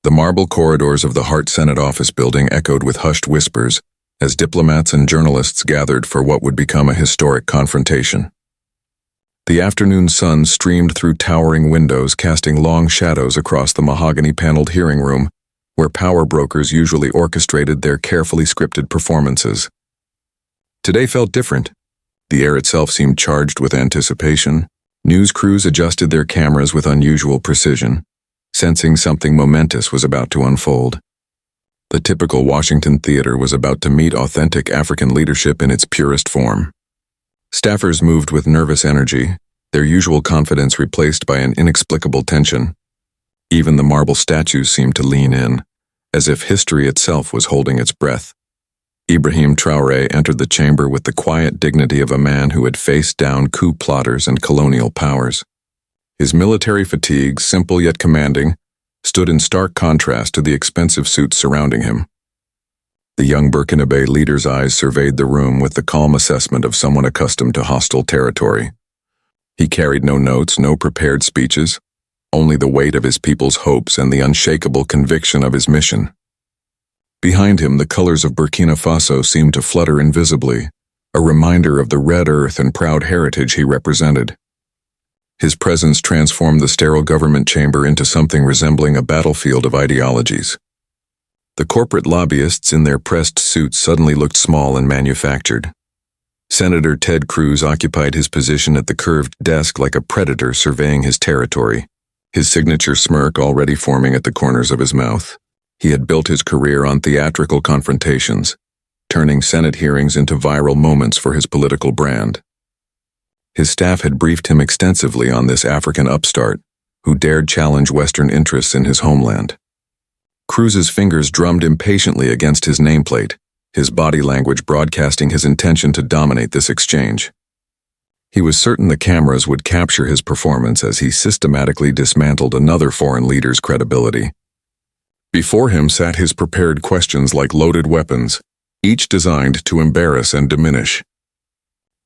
The marble corridors of the Hart Senate office building echoed with hushed whispers as diplomats and journalists gathered for what would become a historic confrontation. The afternoon sun streamed through towering windows, casting long shadows across the mahogany-paneled hearing room, where power brokers usually orchestrated their carefully scripted performances. Today felt different. The air itself seemed charged with anticipation. News crews adjusted their cameras with unusual precision, sensing something momentous was about to unfold. The typical Washington theater was about to meet authentic African leadership in its purest form. Staffers moved with nervous energy, their usual confidence replaced by an inexplicable tension. Even the marble statues seemed to lean in, as if history itself was holding its breath. Ibrahim Traoré entered the chamber with the quiet dignity of a man who had faced down coup plotters and colonial powers. His military fatigue, simple yet commanding, stood in stark contrast to the expensive suits surrounding him. The young Burkina leader's eyes surveyed the room with the calm assessment of someone accustomed to hostile territory. He carried no notes, no prepared speeches, only the weight of his people's hopes and the unshakable conviction of his mission. Behind him, the colors of Burkina Faso seemed to flutter invisibly, a reminder of the red earth and proud heritage he represented. His presence transformed the sterile government chamber into something resembling a battlefield of ideologies. The corporate lobbyists in their pressed suits suddenly looked small and manufactured. Senator Ted Cruz occupied his position at the curved desk like a predator surveying his territory, his signature smirk already forming at the corners of his mouth. He had built his career on theatrical confrontations, turning Senate hearings into viral moments for his political brand. His staff had briefed him extensively on this African upstart, who dared challenge Western interests in his homeland. Cruz's fingers drummed impatiently against his nameplate, his body language broadcasting his intention to dominate this exchange. He was certain the cameras would capture his performance as he systematically dismantled another foreign leader's credibility. Before him sat his prepared questions like loaded weapons, each designed to embarrass and diminish.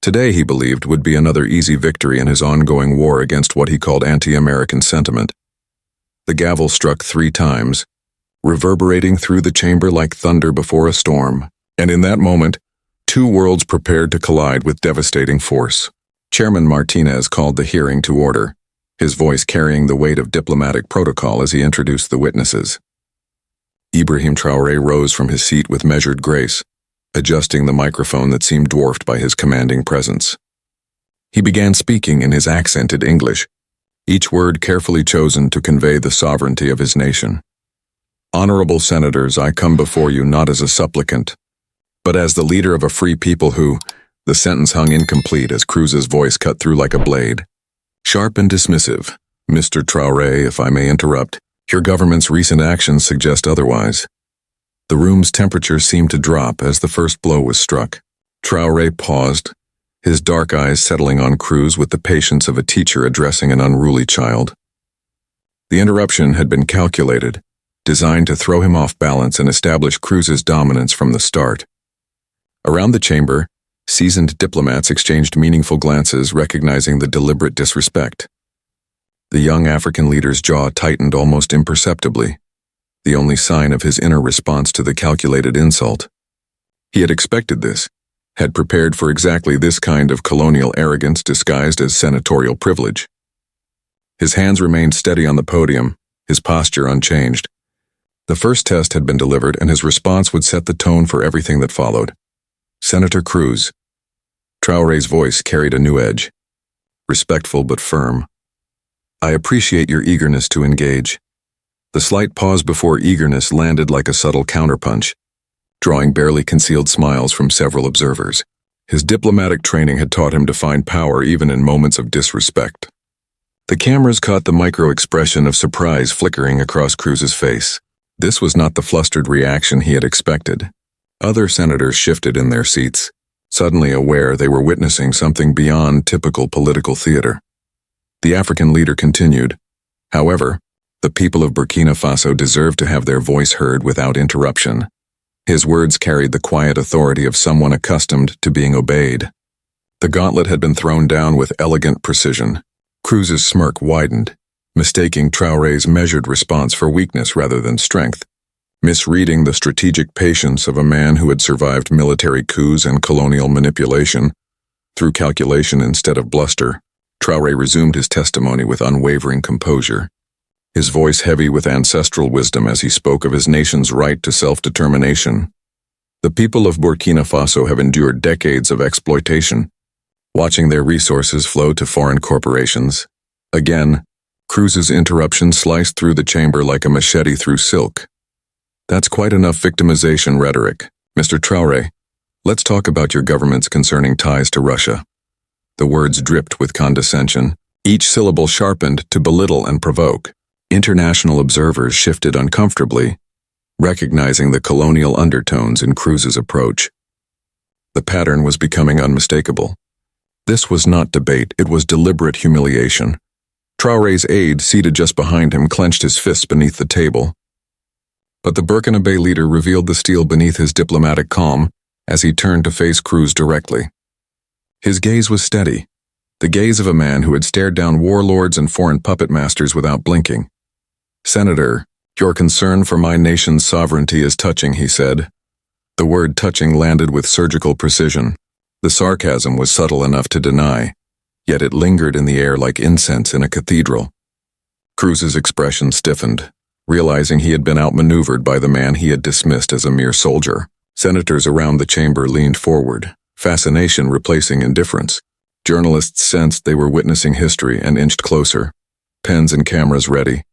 Today, he believed, would be another easy victory in his ongoing war against what he called anti-American sentiment. The gavel struck 3 times, reverberating through the chamber like thunder before a storm, and in that moment, 2 worlds prepared to collide with devastating force. Chairman Martinez called the hearing to order, his voice carrying the weight of diplomatic protocol as he introduced the witnesses. Ibrahim Traoré rose from his seat with measured grace, adjusting the microphone that seemed dwarfed by his commanding presence. He began speaking in his accented English, each word carefully chosen to convey the sovereignty of his nation. Honorable senators, I come before you not as a supplicant, but as the leader of a free people who— The sentence hung incomplete as Cruz's voice cut through like a blade. Sharp and dismissive. Mr. Traoré, if I may interrupt, your government's recent actions suggest otherwise. The room's temperature seemed to drop as the first blow was struck. Traoré paused, his dark eyes settling on Cruz with the patience of a teacher addressing an unruly child. The interruption had been calculated, designed to throw him off balance and establish Cruz's dominance from the start. Around the chamber, seasoned diplomats exchanged meaningful glances, recognizing the deliberate disrespect. The young African leader's jaw tightened almost imperceptibly, the only sign of his inner response to the calculated insult. He had expected this, had prepared for exactly this kind of colonial arrogance disguised as senatorial privilege. His hands remained steady on the podium, his posture unchanged. The first test had been delivered, and his response would set the tone for everything that followed. Senator Cruz. Traoré's voice carried a new edge, respectful but firm. I appreciate your eagerness to engage. The slight pause before eagerness landed like a subtle counterpunch, drawing barely concealed smiles from several observers. His diplomatic training had taught him to find power even in moments of disrespect. The cameras caught the micro-expression of surprise flickering across Cruz's face. This was not the flustered reaction he had expected. Other senators shifted in their seats, suddenly aware they were witnessing something beyond typical political theater. The African leader continued, however, the people of Burkina Faso deserve to have their voice heard without interruption. His words carried the quiet authority of someone accustomed to being obeyed. The gauntlet had been thrown down with elegant precision. Cruz's smirk widened, mistaking Traore's measured response for weakness rather than strength, misreading the strategic patience of a man who had survived military coups and colonial manipulation. Through calculation instead of bluster, Traore resumed his testimony with unwavering composure, his voice heavy with ancestral wisdom as he spoke of his nation's right to self-determination. The people of Burkina Faso have endured decades of exploitation, watching their resources flow to foreign corporations. Again, Cruz's interruption sliced through the chamber like a machete through silk. That's quite enough victimization rhetoric. Mr. Traore, let's talk about your government's concerning ties to Russia. The words dripped with condescension, each syllable sharpened to belittle and provoke. International observers shifted uncomfortably, recognizing the colonial undertones in Cruz's approach. The pattern was becoming unmistakable. This was not debate, it was deliberate humiliation. Traore's aide, seated just behind him, clenched his fists beneath the table. But the Burkina leader revealed the steel beneath his diplomatic calm as he turned to face Cruz directly. His gaze was steady, the gaze of a man who had stared down warlords and foreign puppet masters without blinking. "Senator, your concern for my nation's sovereignty is touching," he said. The word touching landed with surgical precision. The sarcasm was subtle enough to deny, yet it lingered in the air like incense in a cathedral. Cruz's expression stiffened, realizing he had been outmaneuvered by the man he had dismissed as a mere soldier. Senators around the chamber leaned forward, fascination replacing indifference. Journalists sensed they were witnessing history and inched closer, pens and cameras ready.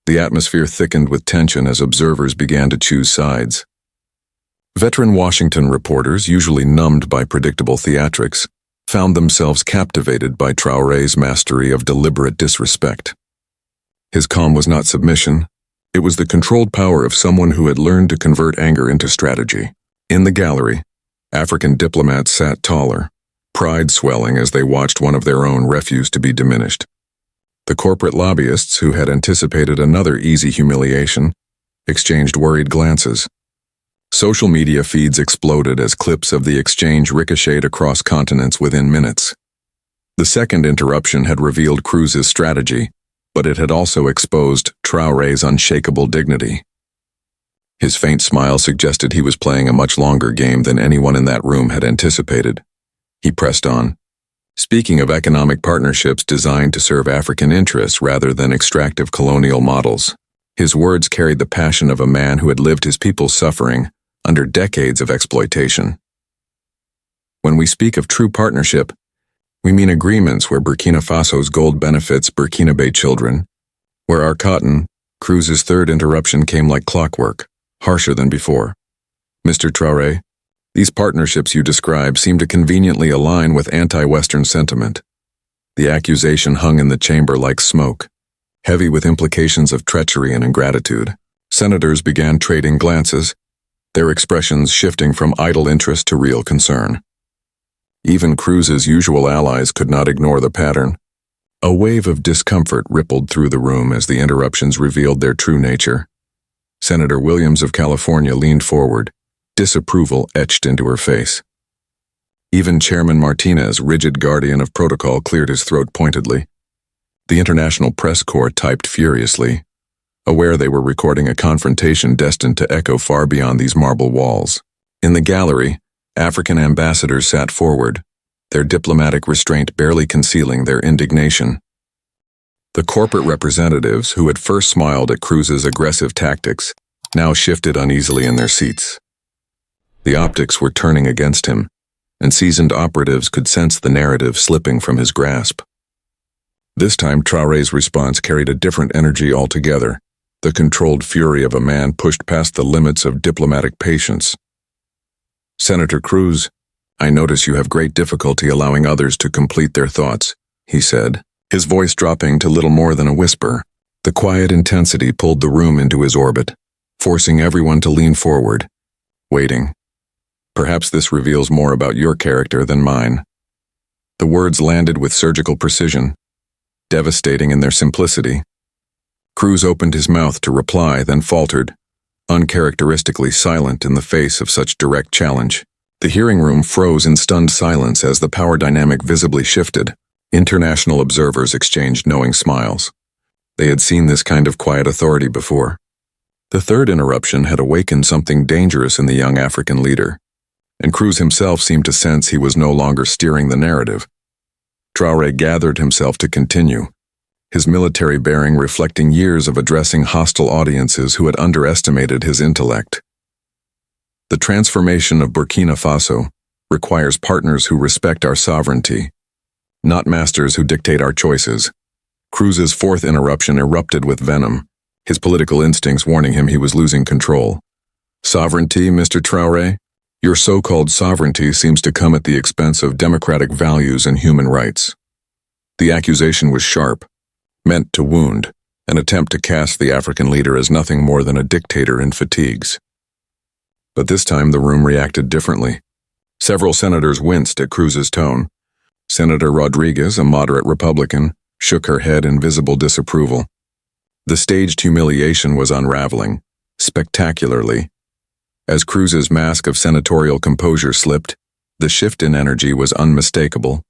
The atmosphere thickened with tension as observers began to choose sides. Veteran Washington reporters, usually numbed by predictable theatrics, found themselves captivated by Traore's mastery of deliberate disrespect. His calm was not submission, it was the controlled power of someone who had learned to convert anger into strategy. In the gallery, African diplomats sat taller, pride swelling as they watched one of their own refuse to be diminished. The corporate lobbyists, who had anticipated another easy humiliation, exchanged worried glances. Social media feeds exploded as clips of the exchange ricocheted across continents within minutes. The second interruption had revealed Cruz's strategy, but it had also exposed Traore's unshakable dignity. His faint smile suggested he was playing a much longer game than anyone in that room had anticipated. He pressed on, speaking of economic partnerships designed to serve African interests rather than extractive colonial models. His words carried the passion of a man who had lived his people's suffering under decades of exploitation. When we speak of true partnership, we mean agreements where Burkina Faso's gold benefits Burkinabe children, where our cotton. Cruz's third interruption came like clockwork, harsher than before. Mr. Traore, these partnerships you describe seem to conveniently align with anti-Western sentiment. The accusation hung in the chamber like smoke, heavy with implications of treachery and ingratitude. Senators began trading glances, their expressions shifting from idle interest to real concern. Even Cruz's usual allies could not ignore the pattern. A wave of discomfort rippled through the room as the interruptions revealed their true nature. Senator Williams of California leaned forward, disapproval etched into her face. Even Chairman Martinez, rigid guardian of protocol, cleared his throat pointedly. The International Press Corps typed furiously, aware they were recording a confrontation destined to echo far beyond these marble walls. In the gallery, African ambassadors sat forward, their diplomatic restraint barely concealing their indignation. The corporate representatives, who had first smiled at Cruz's aggressive tactics, now shifted uneasily in their seats. The optics were turning against him, and seasoned operatives could sense the narrative slipping from his grasp. This time Traore's response carried a different energy altogether, the controlled fury of a man pushed past the limits of diplomatic patience. "Senator Cruz, I notice you have great difficulty allowing others to complete their thoughts," he said, his voice dropping to little more than a whisper. The quiet intensity pulled the room into his orbit, forcing everyone to lean forward, waiting. "Perhaps this reveals more about your character than mine." The words landed with surgical precision, devastating in their simplicity. Cruz opened his mouth to reply, then faltered, uncharacteristically silent in the face of such direct challenge. The hearing room froze in stunned silence as the power dynamic visibly shifted. International observers exchanged knowing smiles. They had seen this kind of quiet authority before. The third interruption had awakened something dangerous in the young African leader, and Cruz himself seemed to sense he was no longer steering the narrative. Traore gathered himself to continue, his military bearing reflecting years of addressing hostile audiences who had underestimated his intellect. The transformation of Burkina Faso requires partners who respect our sovereignty, not masters who dictate our choices. Cruz's fourth interruption erupted with venom, his political instincts warning him he was losing control. Sovereignty, Mr. Traore? Your so-called sovereignty seems to come at the expense of democratic values and human rights. The accusation was sharp, meant to wound, an attempt to cast the African leader as nothing more than a dictator in fatigues. But this time the room reacted differently. Several senators winced at Cruz's tone. Senator Rodriguez, a moderate Republican, shook her head in visible disapproval. The staged humiliation was unraveling, spectacularly. As Cruz's mask of senatorial composure slipped, the shift in energy was unmistakable.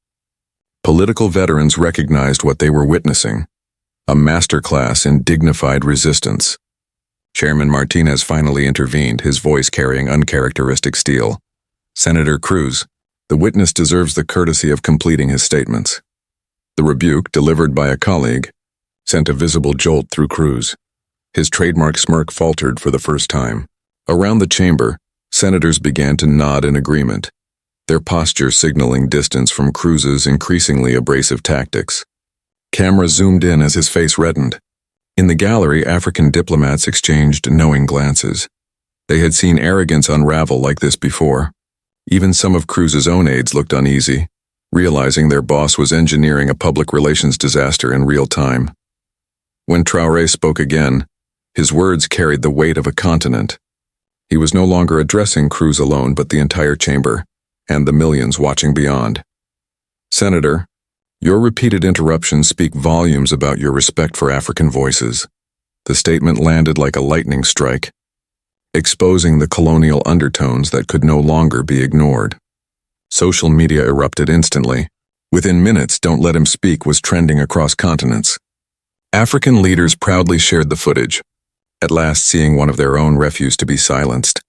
Political veterans recognized what they were witnessing, a masterclass in dignified resistance. Chairman Martinez finally intervened, his voice carrying uncharacteristic steel. Senator Cruz, the witness deserves the courtesy of completing his statements. The rebuke, delivered by a colleague, sent a visible jolt through Cruz. His trademark smirk faltered for the first time. Around the chamber, senators began to nod in agreement, their posture signaling distance from Cruz's increasingly abrasive tactics. Camera zoomed in as his face reddened. In the gallery, African diplomats exchanged knowing glances. They had seen arrogance unravel like this before. Even some of Cruz's own aides looked uneasy, realizing their boss was engineering a public relations disaster in real time. When Traore spoke again, his words carried the weight of a continent. He was no longer addressing Cruz alone but the entire chamber, and the millions watching beyond. Senator, your repeated interruptions speak volumes about your respect for African voices. The statement landed like a lightning strike, exposing the colonial undertones that could no longer be ignored. Social media erupted instantly. Within minutes, "Don't let him speak" was trending across continents. African leaders proudly shared the footage, at last seeing one of their own refuse to be silenced.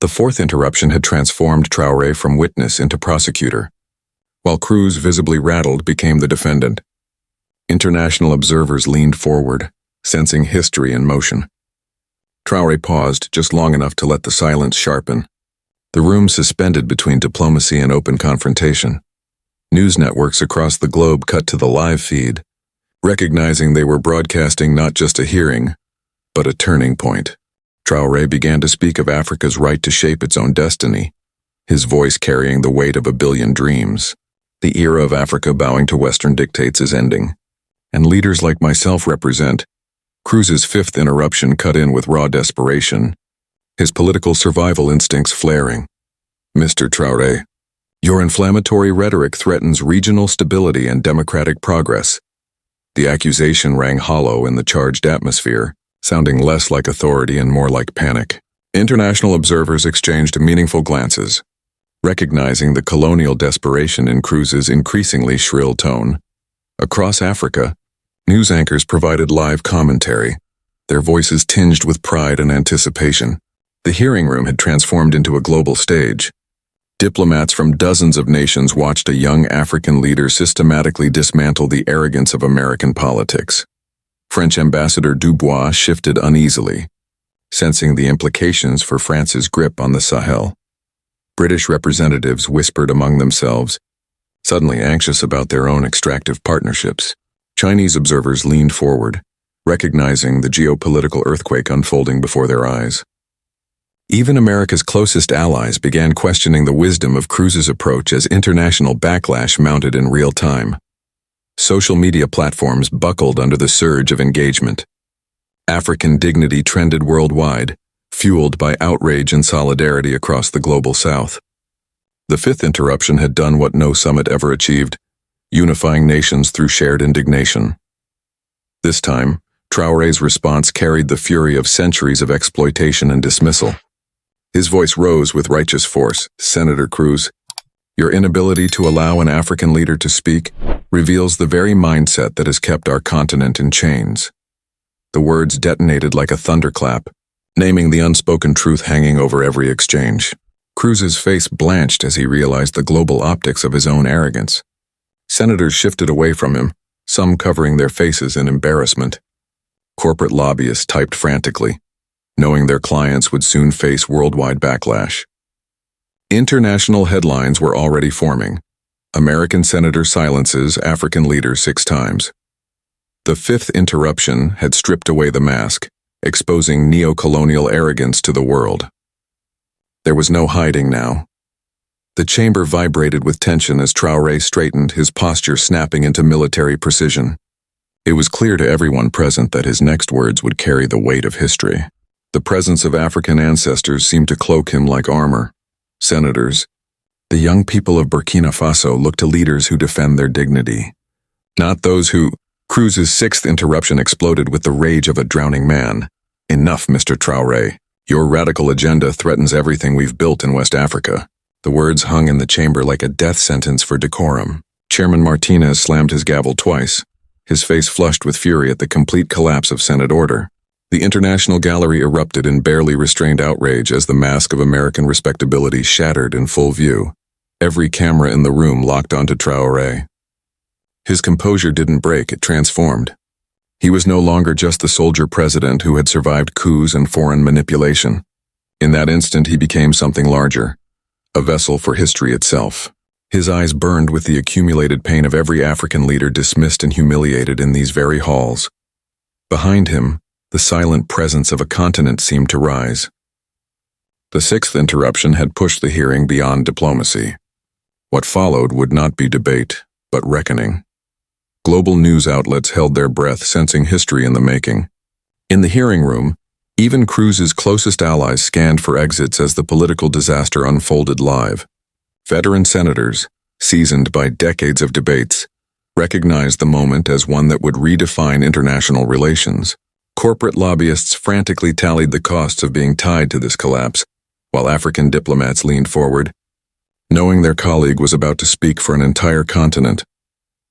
The fourth interruption had transformed Traore from witness into prosecutor, while Cruz, visibly rattled, became the defendant. International observers leaned forward, sensing history in motion. Traore paused just long enough to let the silence sharpen. The room suspended between diplomacy and open confrontation. News networks across the globe cut to the live feed, recognizing they were broadcasting not just a hearing, but a turning point. Traore began to speak of Africa's right to shape its own destiny, his voice carrying the weight of a billion dreams. The era of Africa bowing to Western dictates is ending, and leaders like myself represent. Cruz's fifth interruption cut in with raw desperation, his political survival instincts flaring. Mr. Traore, your inflammatory rhetoric threatens regional stability and democratic progress. The accusation rang hollow in the charged atmosphere, sounding less like authority and more like panic. International observers exchanged meaningful glances, recognizing the colonial desperation in Cruz's increasingly shrill tone. Across Africa, news anchors provided live commentary, their voices tinged with pride and anticipation. The hearing room had transformed into a global stage. Diplomats from dozens of nations watched a young African leader systematically dismantle the arrogance of American politics. French Ambassador Dubois shifted uneasily, sensing the implications for France's grip on the Sahel. British representatives whispered among themselves, suddenly anxious about their own extractive partnerships. Chinese observers leaned forward, recognizing the geopolitical earthquake unfolding before their eyes. Even America's closest allies began questioning the wisdom of Cruz's approach as international backlash mounted in real time. Social media platforms buckled under the surge of engagement. African dignity trended worldwide, fueled by outrage and solidarity across the global South. The fifth interruption had done what no summit ever achieved, unifying nations through shared indignation. This time, Traore's response carried the fury of centuries of exploitation and dismissal. His voice rose with righteous force. Senator Cruz, Your inability to allow an African leader to speak reveals the very mindset that has kept our continent in chains. The words detonated like a thunderclap, naming the unspoken truth hanging over every exchange. Cruz's face blanched as he realized the global optics of his own arrogance. Senators shifted away from him, some covering their faces in embarrassment. Corporate lobbyists typed frantically, knowing their clients would soon face worldwide backlash. International headlines were already forming. American senator silences African leader 6 times. The 5th interruption had stripped away the mask, exposing neo-colonial arrogance to the world. There was no hiding now. The chamber vibrated with tension as Traore straightened, his posture snapping into military precision. It was clear to everyone present that his next words would carry the weight of history. The presence of African ancestors seemed to cloak him like armor. Senators, the young people of Burkina Faso look to leaders who defend their dignity, not those who— Cruz's 6th interruption exploded with the rage of a drowning man. Enough, Mr. Traore. Your radical agenda threatens everything we've built in West Africa. The words hung in the chamber like a death sentence for decorum. Chairman Martinez slammed his gavel twice, his face flushed with fury at the complete collapse of Senate order. The international gallery erupted in barely restrained outrage as the mask of American respectability shattered in full view. Every camera in the room locked onto Traore. His composure didn't break, it transformed. He was no longer just the soldier president who had survived coups and foreign manipulation. In that instant, he became something larger, a vessel for history itself. His eyes burned with the accumulated pain of every African leader dismissed and humiliated in these very halls. Behind him, the silent presence of a continent seemed to rise. The 6th interruption had pushed the hearing beyond diplomacy. What followed would not be debate, but reckoning. Global news outlets held their breath, sensing history in the making. In the hearing room, even Cruz's closest allies scanned for exits as the political disaster unfolded live. Veteran senators, seasoned by decades of debates, recognized the moment as one that would redefine international relations. Corporate lobbyists frantically tallied the costs of being tied to this collapse, while African diplomats leaned forward, knowing their colleague was about to speak for an entire continent.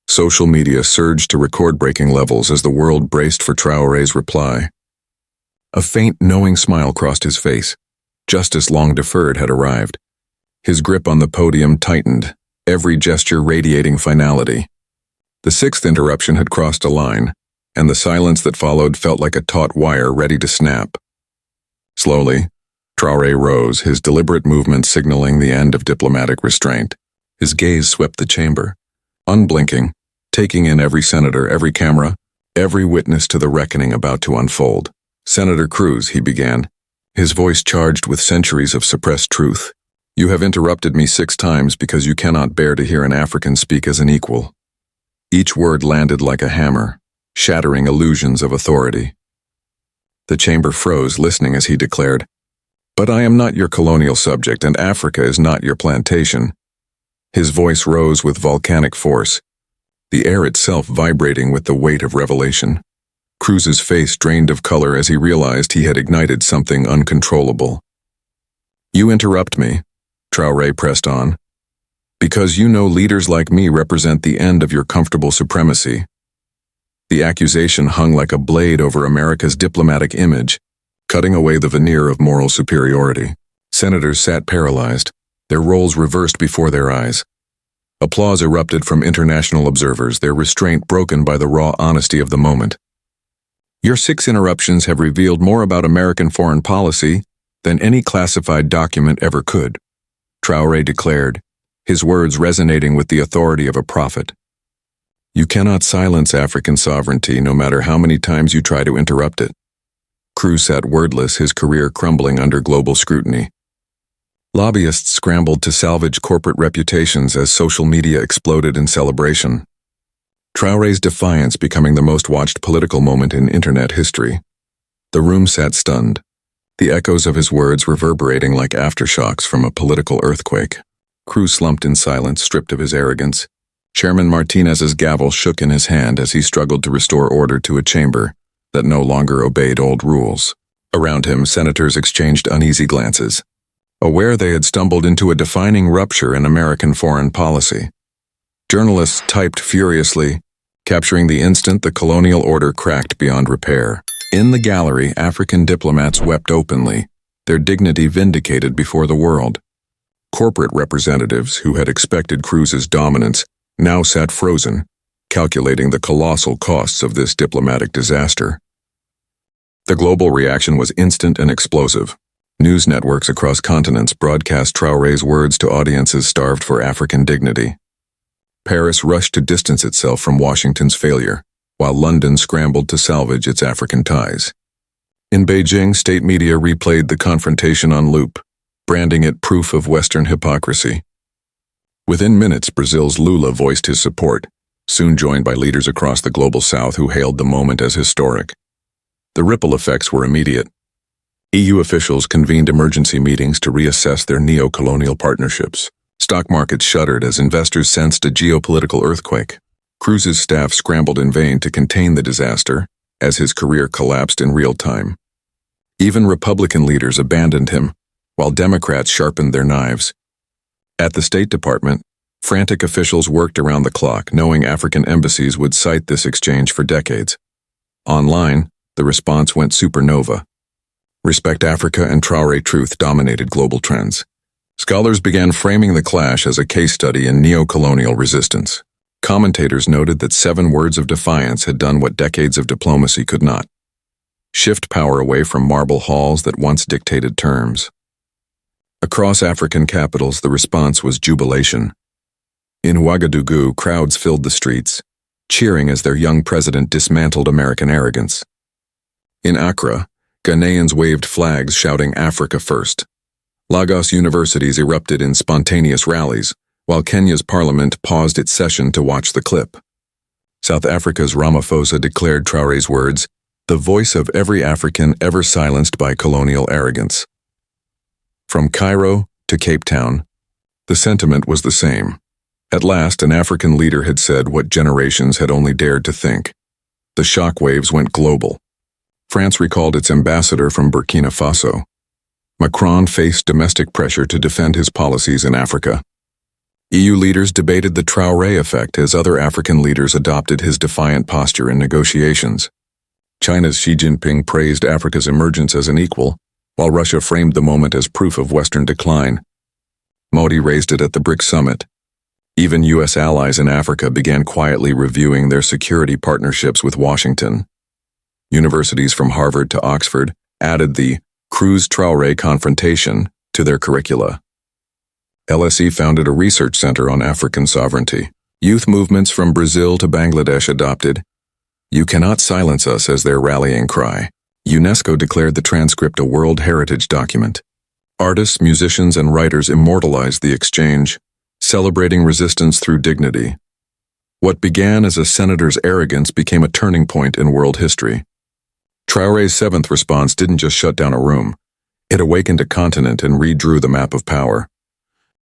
Social media surged to record-breaking levels as the world braced for Traore's reply. A faint, knowing smile crossed his face. Justice long deferred had arrived. His grip on the podium tightened, every gesture radiating finality. The 6th interruption had crossed a line, and the silence that followed felt like a taut wire ready to snap. Slowly, Traore rose, his deliberate movement signaling the end of diplomatic restraint. His gaze swept the chamber, unblinking, taking in every senator, every camera, every witness to the reckoning about to unfold. Senator Cruz, he began, his voice charged with centuries of suppressed truth. You have interrupted me 6 times because you cannot bear to hear an African speak as an equal. Each word landed like a hammer, shattering illusions of authority. The chamber froze, listening as he declared, "But I am not your colonial subject, and Africa is not your plantation." His voice rose with volcanic force, the air itself vibrating with the weight of revelation. Cruz's face drained of color as he realized he had ignited something uncontrollable. "You interrupt me," Traore pressed on, "because you know leaders like me represent the end of your comfortable supremacy." The accusation hung like a blade over America's diplomatic image, cutting away the veneer of moral superiority. Senators sat paralyzed, their roles reversed before their eyes. Applause erupted from international observers, their restraint broken by the raw honesty of the moment. "Your 6 interruptions have revealed more about American foreign policy than any classified document ever could," Traore declared, his words resonating with the authority of a prophet. "You cannot silence African sovereignty no matter how many times you try to interrupt it." Cruz sat wordless, his career crumbling under global scrutiny. Lobbyists scrambled to salvage corporate reputations as social media exploded in celebration. Traore's defiance becoming the most watched political moment in internet history. The room sat stunned, the echoes of his words reverberating like aftershocks from a political earthquake. Cruz slumped in silence, stripped of his arrogance. Chairman Martinez's gavel shook in his hand as he struggled to restore order to a chamber that no longer obeyed old rules. Around him, senators exchanged uneasy glances. aware they had stumbled into a defining rupture in American foreign policy. Journalists typed furiously, capturing the instant the colonial order cracked beyond repair. In the gallery, African diplomats wept openly, their dignity vindicated before the world. Corporate representatives, who had expected Cruz's dominance, now sat frozen, calculating the colossal costs of this diplomatic disaster. The global reaction was instant and explosive. News networks across continents broadcast Traoré's words to audiences starved for African dignity. Paris rushed to distance itself from Washington's failure, while London scrambled to salvage its African ties. In Beijing, state media replayed the confrontation on loop, branding it proof of Western hypocrisy. Within minutes, Brazil's Lula voiced his support, soon joined by leaders across the global south who hailed the moment as historic. The ripple effects were immediate. EU officials convened emergency meetings to reassess their neo-colonial partnerships. Stock markets shuddered as investors sensed a geopolitical earthquake. Cruz's staff scrambled in vain to contain the disaster, as his career collapsed in real time. Even Republican leaders abandoned him, while Democrats sharpened their knives. At the State Department, frantic officials worked around the clock, knowing African embassies would cite this exchange for decades. Online, the response went supernova. Respect Africa and Traore truth dominated global trends. Scholars began framing the clash as a case study in neo-colonial resistance. Commentators noted that 7 words of defiance had done what decades of diplomacy could not: shift power away from marble halls that once dictated terms. Across African capitals, the response was jubilation. In Ouagadougou, crowds filled the streets, cheering as their young president dismantled American arrogance. In Accra, Ghanaians waved flags shouting "Africa first." Lagos universities erupted in spontaneous rallies, while Kenya's parliament paused its session to watch the clip. South Africa's Ramaphosa declared Traoré's words, "the voice of every African ever silenced by colonial arrogance." From Cairo to Cape Town, the sentiment was the same. At last, an African leader had said what generations had only dared to think. The shockwaves went global. France recalled its ambassador from Burkina Faso. Macron faced domestic pressure to defend his policies in Africa. EU leaders debated the Traoré effect as other African leaders adopted his defiant posture in negotiations. China's Xi Jinping praised Africa's emergence as an equal, while Russia framed the moment as proof of Western decline. Modi raised it at the BRICS summit. Even U.S. allies in Africa began quietly reviewing their security partnerships with Washington. Universities from Harvard to Oxford added the Cruz-Traoré confrontation to their curricula. LSE founded a research center on African sovereignty. Youth movements from Brazil to Bangladesh adopted "You cannot silence us" as their rallying cry. UNESCO declared the transcript a World Heritage document. Artists, musicians, and writers immortalized the exchange, celebrating resistance through dignity. What began as a senator's arrogance became a turning point in world history. Traoré's 7th response didn't just shut down a room. It awakened a continent and redrew the map of power.